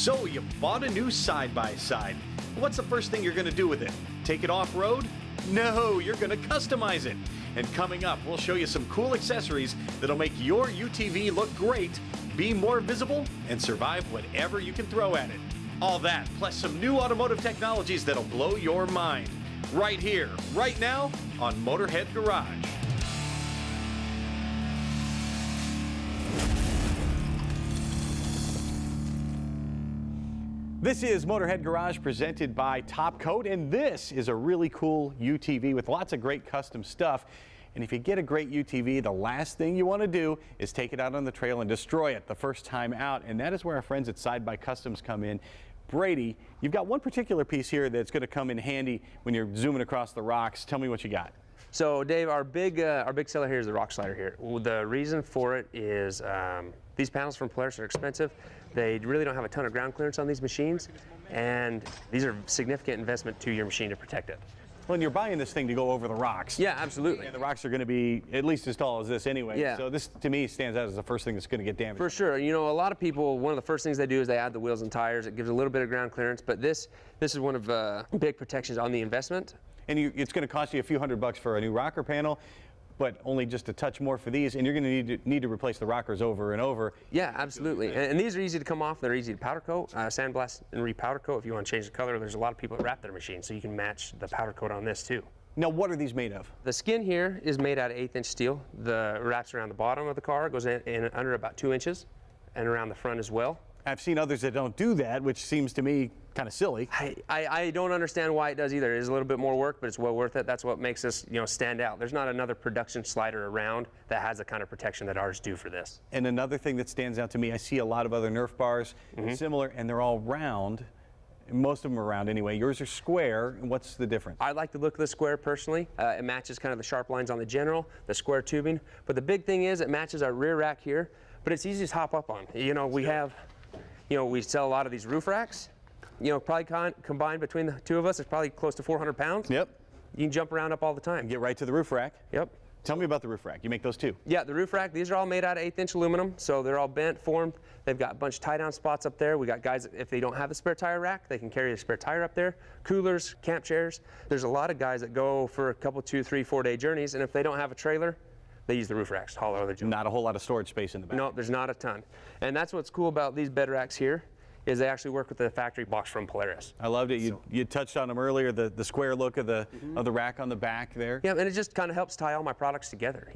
So you bought a new side-by-side. What's the first thing you're going to do with it? Take it off-road? No, you're going to customize it. And coming up, we'll show you some cool accessories that'll make your UTV look great, be more visible, and survive whatever you can throw at it. All that, plus some new automotive technologies that'll blow your mind. Right here, right now, on Motorhead Garage. This is Motorhead Garage presented by Top Coat, and this is a really cool UTV with lots of great custom stuff. And if you get a great UTV, the last thing you want to do is take it out on the trail and destroy it the first time out. And that is where our friends at Side by Customs come in. Brady, you've got one particular piece here that's going to come in handy when you're zooming across the rocks. Tell me what you got. So Dave, our big seller here is the rock slider here. Well, the reason for it is these panels from Polaris are expensive. They really don't have a ton of ground clearance on these machines, and these are significant investment to your machine to protect it. Well, and you're buying this thing to go over the rocks. Yeah, absolutely. And the rocks are going to be at least as tall as this anyway. Yeah. So this, to me, stands out as the first thing that's going to get damaged. For sure. You know, a lot of people, one of the first things they do is they add the wheels and tires. It gives a little bit of ground clearance, but this is one of the big protections on the investment. And it's going to cost you a few $100 for a new rocker panel, but only just a touch more for these, and you're going to need to replace the rockers over and over. Yeah, absolutely. And these are easy to come off. They're easy to powder coat, sandblast and repowder coat. If you want to change the color, there's a lot of people that wrap their machine, so you can match the powder coat on this too. Now, what are these made of? The skin here is made out of 1/8-inch steel. The wraps around the bottom of the car, goes in under about 2 inches, and around the front as well. I've seen others that don't do that, which seems to me kind of silly. I don't understand why it does either. It is a little bit more work, but it's well worth it. That's what makes us, stand out. There's not another production slider around that has the kind of protection that ours do for this. And another thing that stands out to me, I see a lot of other Nerf bars similar, and they're all round. Most of them are round anyway. Yours are square. What's the difference? I like the look of the square personally. It matches kind of the sharp lines on the general, the square tubing. But the big thing is it matches our rear rack here, but it's easy to hop up on. We sell a lot of these roof racks. Probably combined between the two of us, it's probably close to 400 pounds. Yep. You can jump around up all the time. Get right to the roof rack. Yep. Tell me about the roof rack. You make those too? Yeah, the roof rack, these are all made out of 1/8-inch aluminum, so they're all bent, formed. They've got a bunch of tie-down spots up there. We got guys, if they don't have a spare tire rack, they can carry a spare tire up there. Coolers, camp chairs. There's a lot of guys that go for a couple, 2, 3, 4-day journeys, and if they don't have a trailer, they use the roof racks to haul other junk. Not a whole lot of storage space in the back. No, there's not a ton. And that's what's cool about these bed racks here, is they actually work with the factory box from Polaris. I loved it. You touched on them earlier, the square look of the rack on the back there. Yeah, and it just kind of helps tie all my products together.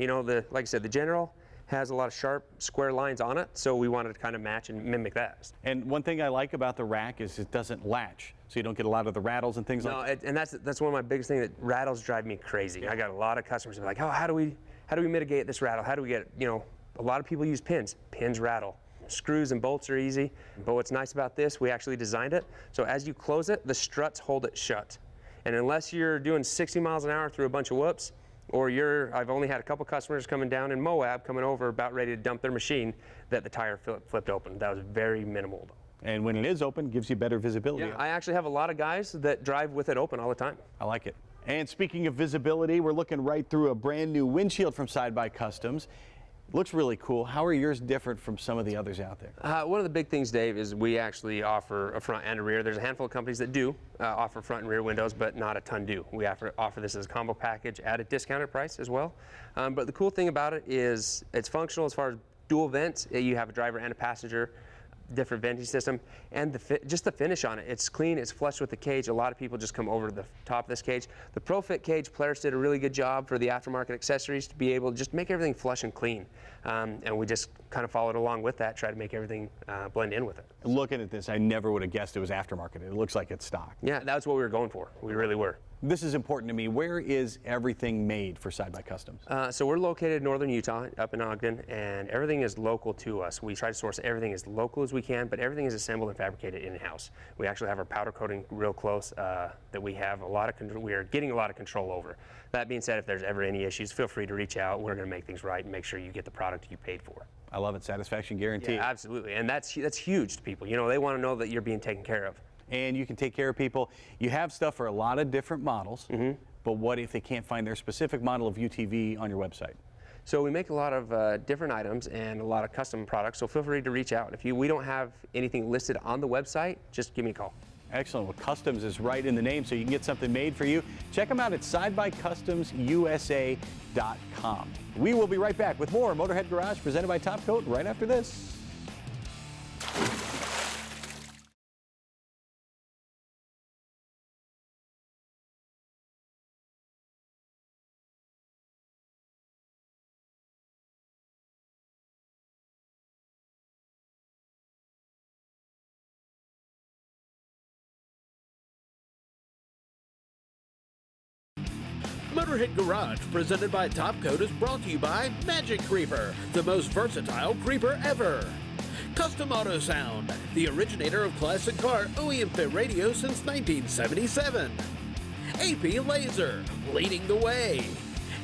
Like I said, the General has a lot of sharp square lines on it, so we wanted to kind of match and mimic that. And one thing I like about the rack is it doesn't latch, so you don't get a lot of the rattles and things like that. And that's one of my biggest things, that rattles drive me crazy. I got a lot of customers that are like, oh, how do we mitigate this rattle? How do we get it? A lot of people use pins. Pins rattle. Screws and bolts are easy, but what's nice about this, we actually designed it, so as you close it, the struts hold it shut. And unless you're doing 60 miles an hour through a bunch of whoops, or I've only had a couple customers coming down in Moab, coming over about ready to dump their machine, that the tire flipped open. That was very minimal. And when it is open, it gives you better visibility. Yeah, I actually have a lot of guys that drive with it open all the time. I like it. And speaking of visibility, we're looking right through a brand new windshield from Side by Customs. Looks really cool. How are yours different from some of the others out there? One of the big things, Dave, is we actually offer a front and a rear. There's a handful of companies that do offer front and rear windows, but not a ton do. We offer this as a combo package at a discounted price as well. But the cool thing about it is it's functional as far as dual vents. You have a driver and a passenger, different venting system, and just the finish on it. It's clean, it's flush with the cage. A lot of people just come over to the top of this cage. The ProFit cage, Polaris did a really good job for the aftermarket accessories to be able to just make everything flush and clean. And we just kind of followed along with that, try to make everything blend in with it. Looking at this, I never would have guessed it was aftermarket. It looks like it's stock. Yeah, that's what we were going for. We really were. This is important to me. Where is everything made for Side by Customs? So we're located in northern Utah, up in Ogden, and everything is local to us. We try to source everything as local as we can, but everything is assembled and fabricated in-house. We actually have our powder coating real close that we have we are getting a lot of control over. That being said, if there's ever any issues, feel free to reach out. We're going to make things right and make sure you get the product you paid for. I love it. Satisfaction guarantee. Yeah, absolutely, and that's huge to people. They want to know that you're being taken care of. And you can take care of people. You have stuff for a lot of different models, but what if they can't find their specific model of UTV on your website? So we make a lot of different items and a lot of custom products, so feel free to reach out. If we don't have anything listed on the website, just give me a call. Excellent. Well, Customs is right in the name, so you can get something made for you. Check them out at sidebykcustomsusa.com. We will be right back with more Motorhead Garage presented by Top Coat right after this. Motorhead Garage, presented by Top Coat, is brought to you by Magic Creeper, the most versatile creeper ever. Custom Auto Sound, the originator of classic car OEM fit radio since 1977. AP Laser, leading the way.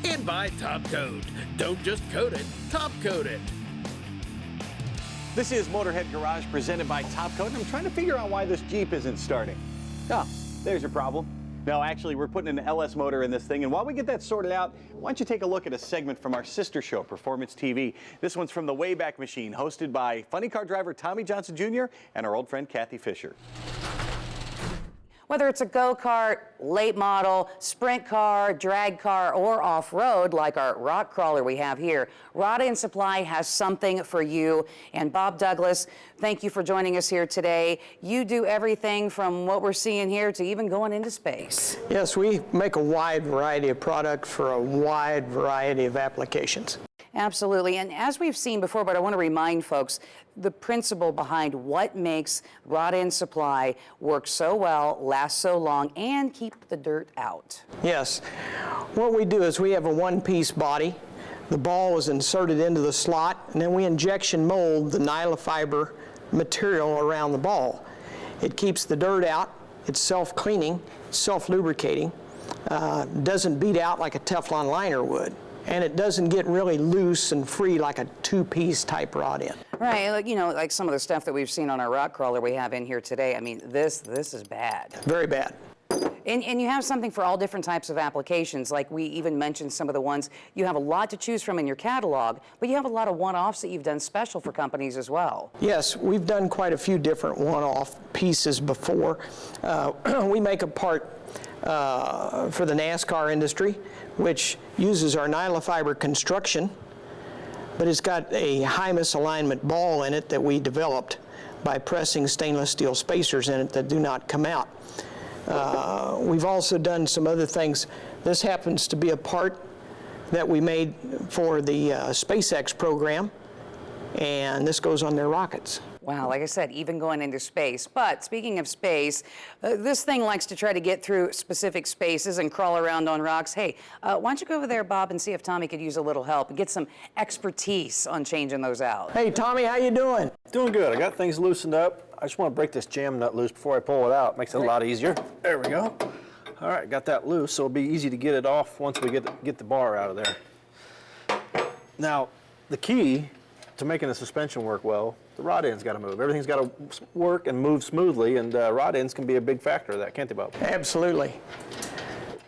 And by Top Coat. Don't just coat it, top coat it. This is Motorhead Garage presented by Top Coat, and I'm trying to figure out why this Jeep isn't starting. Oh, there's your problem. No, actually, we're putting an LS motor in this thing, and while we get that sorted out, why don't you take a look at a segment from our sister show, Performance TV. This one's from the Wayback Machine, hosted by funny car driver Tommy Johnson Jr. and our old friend Kathy Fisher. Whether it's a go-kart, late model, sprint car, drag car, or off-road like our rock crawler we have here, Rod End Supply has something for you. And Bob Douglas, thank you for joining us here today. You do everything from what we're seeing here to even going into space. Yes, we make a wide variety of product for a wide variety of applications. Absolutely, and as we've seen before, but I want to remind folks, the principle behind what makes Rod End Supply work so well, last so long, and keep the dirt out. Yes, what we do is we have a one-piece body. The ball is inserted into the slot, and then we injection mold the nylon fiber material around the ball. It keeps the dirt out, it's self-cleaning, self-lubricating, doesn't beat out like a Teflon liner would. And it doesn't get really loose and free like a two-piece type rod end. Right, like, you know, like some of the stuff that we've seen on our rock crawler we have in here today. I mean, this is bad. Very bad. And you have something for all different types of applications, like we even mentioned some of the ones. You have a lot to choose from in your catalog, but you have a lot of one-offs that you've done special for companies as well. Yes, we've done quite a few different one-off pieces before. We make a part for the NASCAR industry, which uses our nylon fiber construction, but it's got a high misalignment ball in it that we developed by pressing stainless steel spacers in it that do not come out. We've also done some other things. This happens to be a part that we made for the SpaceX program, and this goes on their rockets. Wow, like I said, even going into space. But speaking of space, this thing likes to try to get through specific spaces and crawl around on rocks. Hey, why don't you go over there, Bob, and see if Tommy could use a little help and get some expertise on changing those out. Hey, Tommy, how you doing? Doing good. I got things loosened up. I just want to break this jam nut loose before I pull it out. Makes it a lot easier. There we go. All right, got that loose, so it'll be easy to get it off once we get the bar out of there. Now, the key to making the suspension work well, the rod end's got to move. Everything's got to work and move smoothly, and rod ends can be a big factor of that, can't they, Bob? Absolutely.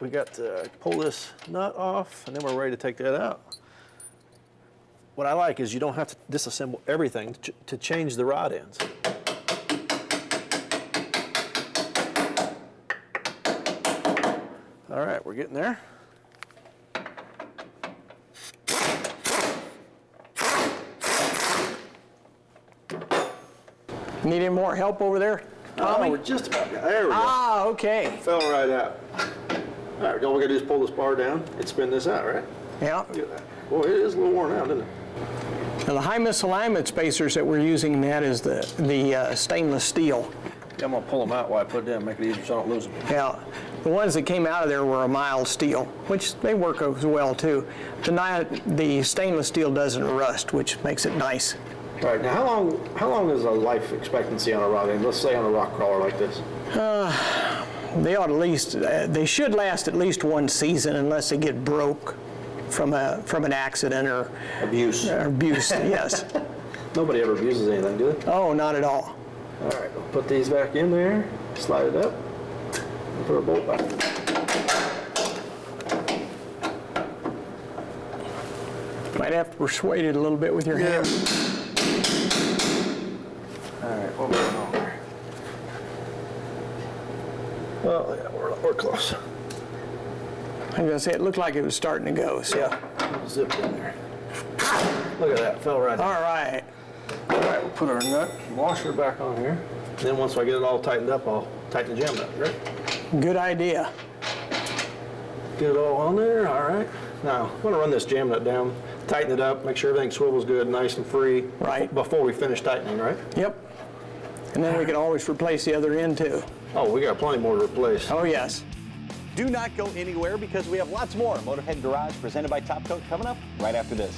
We got to pull this nut off, and then we're ready to take that out. What I like is you don't have to disassemble everything to change the rod ends. All right, we're getting there. Need any more help over there, Tommy? Oh, we're just about there. We go. Ah, okay. Fell right out. All right, all we gotta do is pull this bar down and spin this out, right? Yeah. Look at that. Boy, it is a little worn out, isn't it? Now, the high misalignment spacers that we're using in that is the stainless steel. Yeah, I'm gonna pull them out while I put it in, make it easier so I don't lose them. Yeah, the ones that came out of there were a mild steel, which they work as well too. The stainless steel doesn't rust, which makes it nice. All right, now how long is a life expectancy on a rod end? Let's say on a rock crawler like this. They ought they should last at least one season unless they get broke from an accident or Abuse. Yes. Nobody ever abuses anything, do they? Oh, not at all. All right, we'll put these back in there, slide it up, and put our bolt back in. Might have to persuade it a little bit with your hand. All right, what we're on there? Well, yeah, we're close. I was gonna say, it looked like it was starting to go, so. Yeah, zip in there. Look at that, fell right in. All right. All right, we'll put our nut washer back on here. Then once I get it all tightened up, I'll tighten the jam nut, right? Good idea. Get it all on there, all right. Now, I'm gonna run this jam nut down, tighten it up, make sure everything swivels good, nice and free. Right. Before we finish tightening, right? Yep. And then we can always replace the other end too. Oh, we got plenty more to replace. Oh, yes. Do not go anywhere because we have lots more Motorhead Garage presented by Top Coat coming up right after this.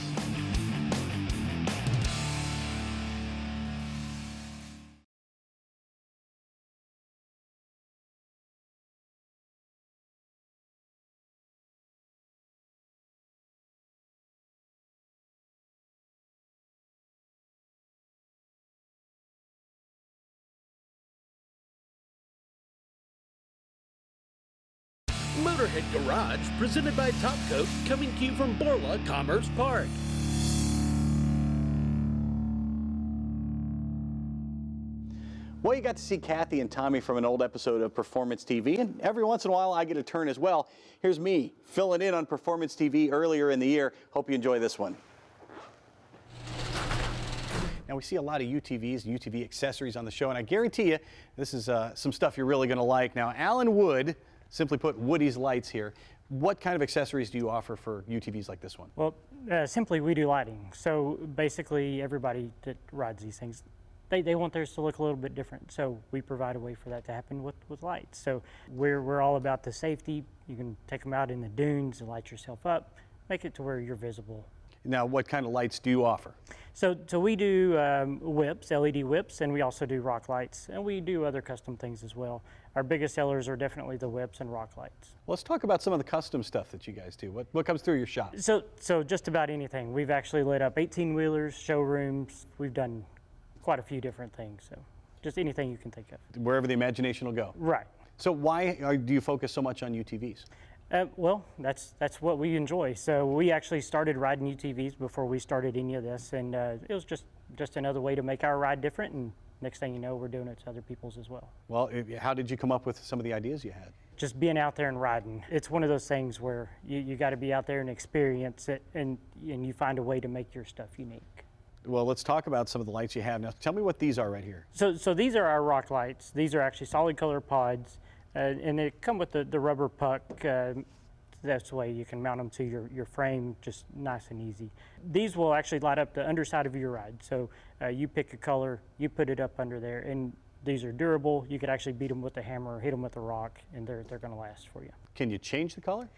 Motorhead Garage, presented by Top Coat, coming to you from Borla Commerce Park. Well, you got to see Kathy and Tommy from an old episode of Performance TV, and every once in a while I get a turn as well. Here's me filling in on Performance TV earlier in the year. Hope you enjoy this one. Now, we see a lot of UTVs and UTV accessories on the show, and I guarantee you this is some stuff you're really going to like. Now, Alan Wood, simply put, Woody's Lights here. What kind of accessories do you offer for UTVs like this one? Well, simply we do lighting. So basically everybody that rides these things, they want theirs to look a little bit different. So we provide a way for that to happen with lights. So we're all about the safety. You can take them out in the dunes and light yourself up, make it to where you're visible. Now, what kind of lights do you offer? So we do whips, LED whips, and we also do rock lights, and we do other custom things as well. Our biggest sellers are definitely the whips and rock lights. Well, let's talk about some of the custom stuff that you guys do. What comes through your shop? So just about anything. We've actually lit up 18-wheelers, showrooms. We've done quite a few different things. So just anything you can think of. Wherever the imagination will go. Right. So why do you focus so much on UTVs? Well, that's what we enjoy. So we actually started riding UTVs before we started any of this, and it was just another way to make our ride different, and next thing you know, we're doing it to other people's as well. Well, how did you come up with some of the ideas you had? Just being out there and riding. It's one of those things where you got to be out there and experience it, and you find a way to make your stuff unique. Well, let's talk about some of the lights you have. Now, tell me what these are right here. So these are our rock lights. These are actually solid color pods. And they come with the rubber puck. That's the way you can mount them to your frame, just nice and easy. These will actually light up the underside of your ride. So you pick a color, you put it up under there, and these are durable. You could actually beat them with a hammer or hit them with a rock, and they're going to last for you. Can you change the color?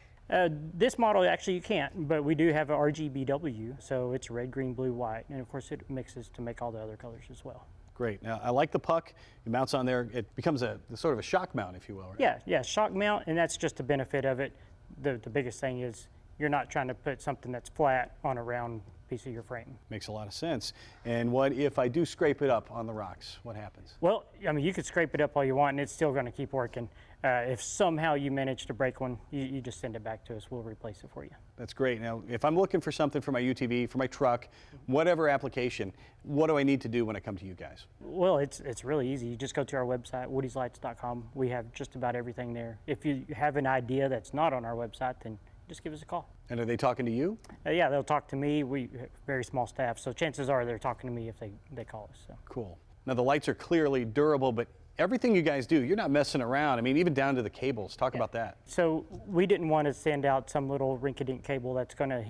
This model, actually, you can't, but we do have a RGBW, so it's red, green, blue, white, and of course it mixes to make all the other colors as well. Great. Now, I like the puck. It mounts on there. It becomes a sort of a shock mount, if you will, right? Yeah, shock mount, and that's just the benefit of it. The biggest thing is you're not trying to put something that's flat on a round piece of your frame. Makes a lot of sense. And what if I do scrape it up on the rocks? What happens? Well, I mean, you could scrape it up all you want, and it's still going to keep working. If somehow you manage to break one, you just send it back to us. We'll replace it for you. That's great. Now, if I'm looking for something for my UTV, for my truck, whatever application, what do I need to do when I come to you guys? Well, it's really easy. You just go to our website, woodyslights.com. We have just about everything there. If you have an idea that's not on our website, then just give us a call. And are they talking to you? Yeah, they'll talk to me. We have very small staff, so chances are they're talking to me if they call us. So. Cool. Now, the lights are clearly durable, but everything you guys do, you're not messing around. I mean, even down to the cables. Talk about that. So we didn't want to send out some little rinky-dink cable that's going to,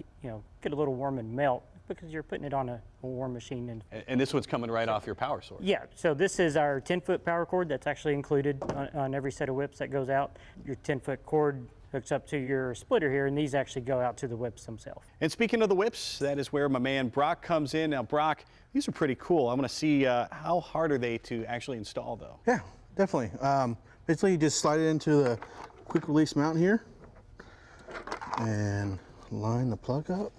get a little warm and melt, because you're putting it on a warm machine. And this one's coming right off your power source. Yeah, so this is our 10-foot power cord that's actually included on every set of whips that goes out. Your 10-foot cord hooks up to your splitter here, and these actually go out to the whips themselves. And speaking of the whips, that is where my man Brock comes in. Now, Brock, these are pretty cool. I want to see how hard are they to actually install, though? Yeah, definitely. Basically, you just slide it into the quick release mount here and line the plug up.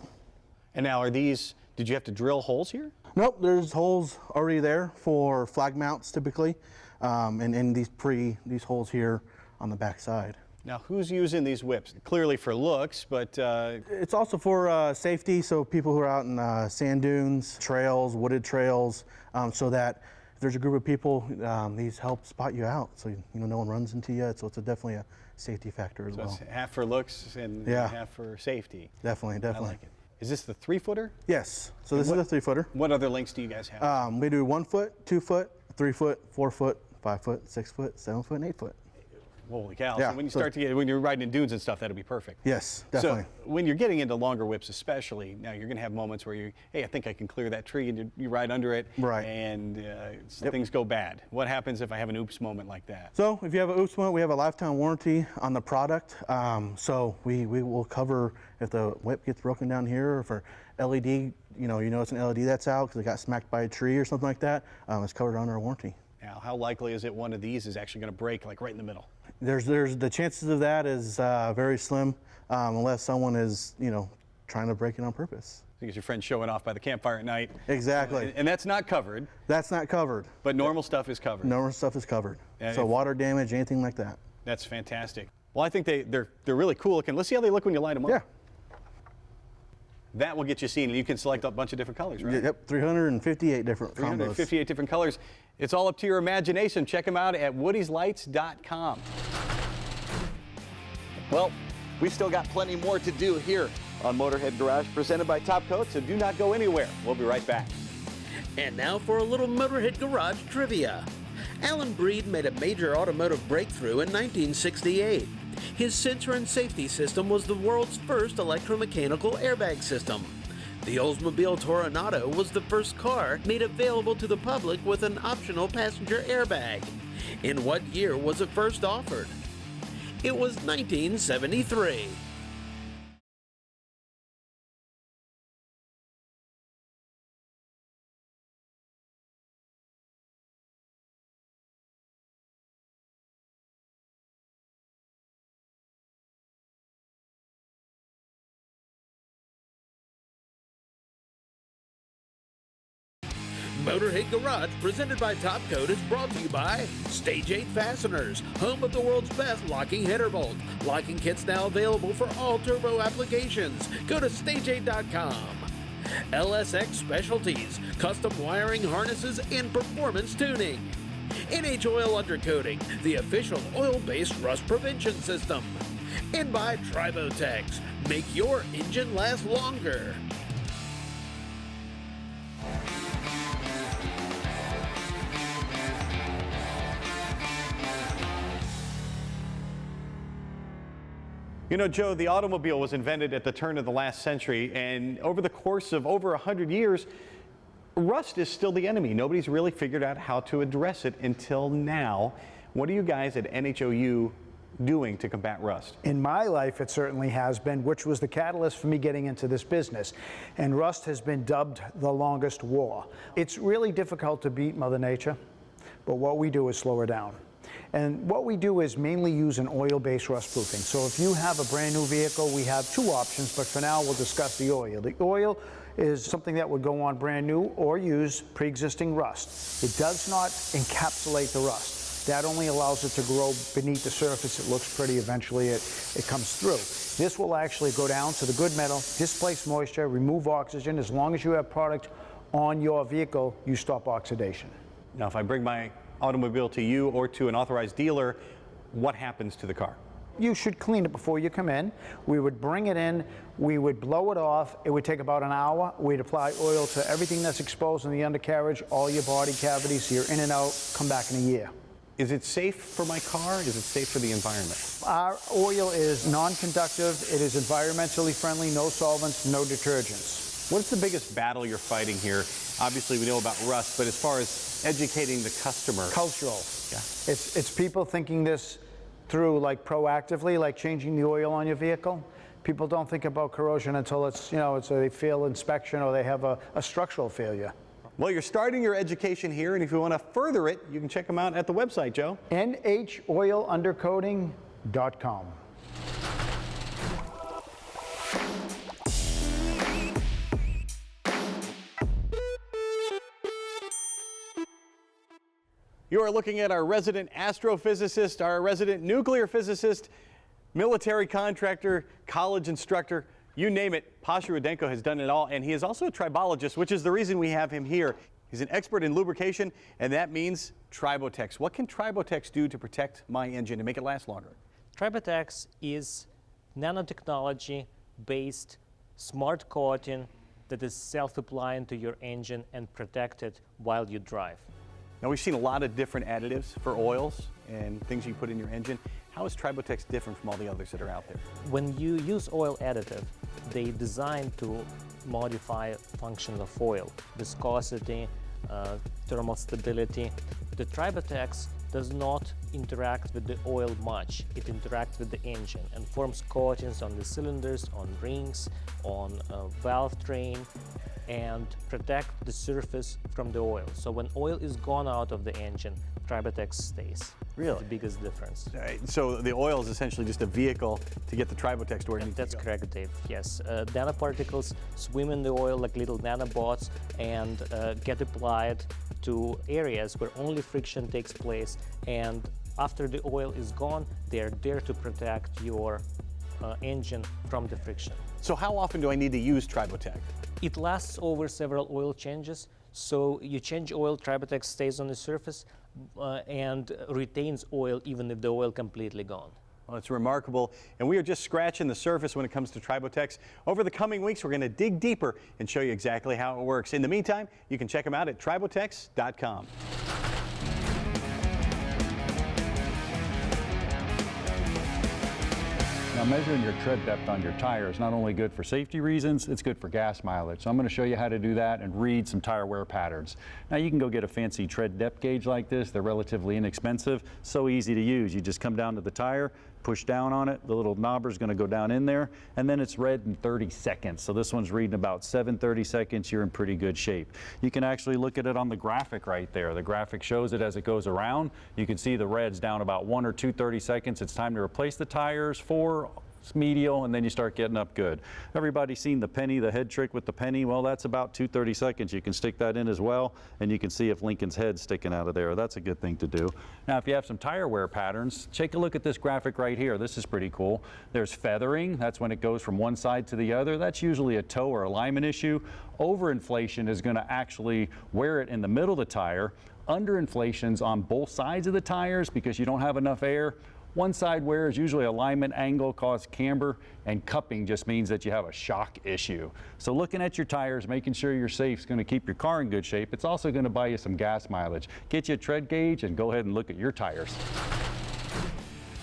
And now, did you have to drill holes here? Nope, there's holes already there for flag mounts typically, and these holes here on the back side. Now, who's using these whips? Clearly for looks, but It's also for safety, so people who are out in sand dunes, trails, wooded trails, so that if there's a group of people, these help spot you out, so no one runs into you. So it's definitely a safety factor as well. it's half for looks and Yeah. half for safety. Definitely. I like it. Is this the 3-footer? Yes. So this is a 3-footer. What other lengths do you guys have? We do 1 foot, 2 foot, 3 foot, 4 foot, 5 foot, 6 foot, 7 foot, and 8 foot. Holy cow. Yeah, So when you so- start to get, when you're riding in dunes and stuff, that'll be perfect. Yes, definitely. So when you're getting into longer whips especially, now you're going to have moments where hey, I think I can clear that tree, and you ride under it, Right. and things go bad. What happens if I have an oops moment like that? So if you have an oops moment, we have a lifetime warranty on the product. So we will cover if the whip gets broken down here, or if our LED, you know it's an LED that's out because it got smacked by a tree or something like that, it's covered under our warranty. Now, how likely is it one of these is actually going to break like right in the middle? There's the chances of that is very slim, unless someone is trying to break it on purpose. Because your friend's showing off by the campfire at night. Exactly. And that's not covered, That's not covered. but normal stuff is covered. Normal stuff is covered. And So if- water damage, anything like that. That's fantastic. Well, I think they're really cool looking. Let's see how they look when you light them up. Yeah. That will get you seen, and you can select a bunch of different colors, right? Yep. 358 different combos. 358 different colors. It's all up to your imagination. Check them out at woodieslights.com. Well, we've still got plenty more to do here on Motorhead Garage, presented by Top Coat, so do not go anywhere. We'll be right back. And now for a little Motorhead Garage trivia. Alan Breed made a major automotive breakthrough in 1968. His sensor and safety system was the world's first electromechanical airbag system. The Oldsmobile Toronado was the first car made available to the public with an optional passenger airbag. In what year was it first offered? It was 1973. Motorhead Garage, presented by Top Coat, is brought to you by Stage 8 Fasteners, home of the world's best locking header bolt. Locking kits now available for all turbo applications. Go to stage8.com. LSX Specialties, custom wiring harnesses and performance tuning. NH Oil Undercoating, the official oil-based rust prevention system. And by Tribotex, make your engine last longer. You know, Joe, the automobile was invented at the turn of the last century, and over the course of over 100 years, rust is still the enemy. Nobody's really figured out how to address it until now. What are you guys at NHOU doing to combat rust? In my life, it certainly has been, which was the catalyst for me getting into this business. And rust has been dubbed the longest war. It's really difficult to beat Mother Nature, but what we do is slow her down. And what we do is mainly use an oil-based rust proofing. So if you have a brand new vehicle, we have two options, but for now we'll discuss the oil. The oil is something that would go on brand new or use pre-existing rust. It does not encapsulate the rust. That only allows it to grow beneath the surface. It looks pretty. Eventually it comes through. This will actually go down to the good metal, displace moisture, remove oxygen. As long as you have product on your vehicle, you stop oxidation. Now, if I bring my automobile to you or to an authorized dealer, what happens to the car? You should clean it before you come in. We would bring it in, we would blow it off. It would take about an hour. We'd apply oil to everything that's exposed in the undercarriage, all your body cavities, so you're in and out, come back in a year. Is it safe for my car? Is it safe for the environment? Our oil is non-conductive. It is environmentally friendly, no solvents, no detergents. What's the biggest battle you're fighting here? Obviously, we know about rust, but as far as educating the customer. Cultural. Yeah. It's people thinking this through like proactively, like changing the oil on your vehicle. People don't think about corrosion until it's, they fail inspection or they have a structural failure. Well, you're starting your education here, and if you want to further it, you can check them out at the website, Joe. NHOilundercoating.com. You are looking at our resident astrophysicist, our resident nuclear physicist, Military contractor, college instructor, you name it, Pasha Rudenko has done it all, and he is also a tribologist, which is the reason we have him here. He's an expert in lubrication, and that means Tribotex. What can Tribotex do to protect my engine and make it last longer? Tribotex is nanotechnology-based smart coating that is self-applying to your engine and protected while you drive. Now, we've seen a lot of different additives for oils and things you put in your engine. How is Tribotex different from all the others that are out there? When you use oil additive, they designed to modify function of oil, viscosity, thermal stability. The Tribotex does not interact with the oil much. It interacts with the engine and forms coatings on the cylinders, on rings, on valve train, and protect the surface from the oil. So when oil is gone out of the engine, Tribotex stays. Really? It's the biggest difference. So the oil is essentially just a vehicle to get the Tribotex to where it needs to go. That's correct, Dave. Yes. Nanoparticles swim in the oil like little nanobots and get applied to areas where only friction takes place. And after the oil is gone, they're there to protect your engine from the friction. So how often do I need to use Tribotex? It lasts over several oil changes. So you change oil, Tribotex stays on the surface and retains oil even if the oil completely gone. Well, it's remarkable, and we are just scratching the surface when it comes to Tribotex. Over the coming weeks, we're going to dig deeper and show you exactly how it works. In the meantime, you can check them out at tribotex.com. Now, measuring your tread depth on your tire is not only good for safety reasons, it's good for gas mileage. So I'm going to show you how to do that and read some tire wear patterns. Now, you can go get a fancy tread depth gauge like this. They're relatively inexpensive, so easy to use. You just come down to the tire, push down on it, the little knobber is going to go down in there, and then it's read in 30 seconds. So this one's reading about 7:30 seconds. You're in pretty good shape. You can actually look at it on the graphic right there. The graphic shows it as it goes around. You can see the red's down about 1 or 2 30 seconds. It's time to replace the tires. 4 medial, and then you start getting up good. Everybody's seen the penny, the head trick with the penny. Well, that's about 2 30 seconds. You can stick that in as well, and you can see if Lincoln's head's sticking out of there. That's a good thing to do. Now, if you have some tire wear patterns, take a look at this graphic right here. This is pretty cool. There's feathering. That's when it goes from one side to the other. That's usually a toe or alignment issue. Overinflation is going to actually wear it in the middle of the tire. Underinflation's on both sides of the tires because you don't have enough air. One side wear is usually alignment, angle, cause camber, and cupping just means that you have a shock issue. So looking at your tires, making sure you're safe is going to keep your car in good shape. It's also going to buy you some gas mileage. Get you a tread gauge and go ahead and look at your tires.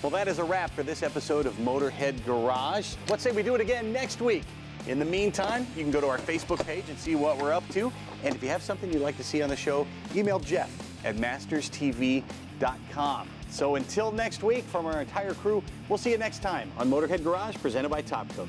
Well, that is a wrap for this episode of Motorhead Garage. Let's say we do it again next week. In the meantime, you can go to our Facebook page and see what we're up to. And if you have something you'd like to see on the show, email Jeff at masterstv.com. So until next week, from our entire crew, we'll see you next time on Motorhead Garage, presented by Top Coat.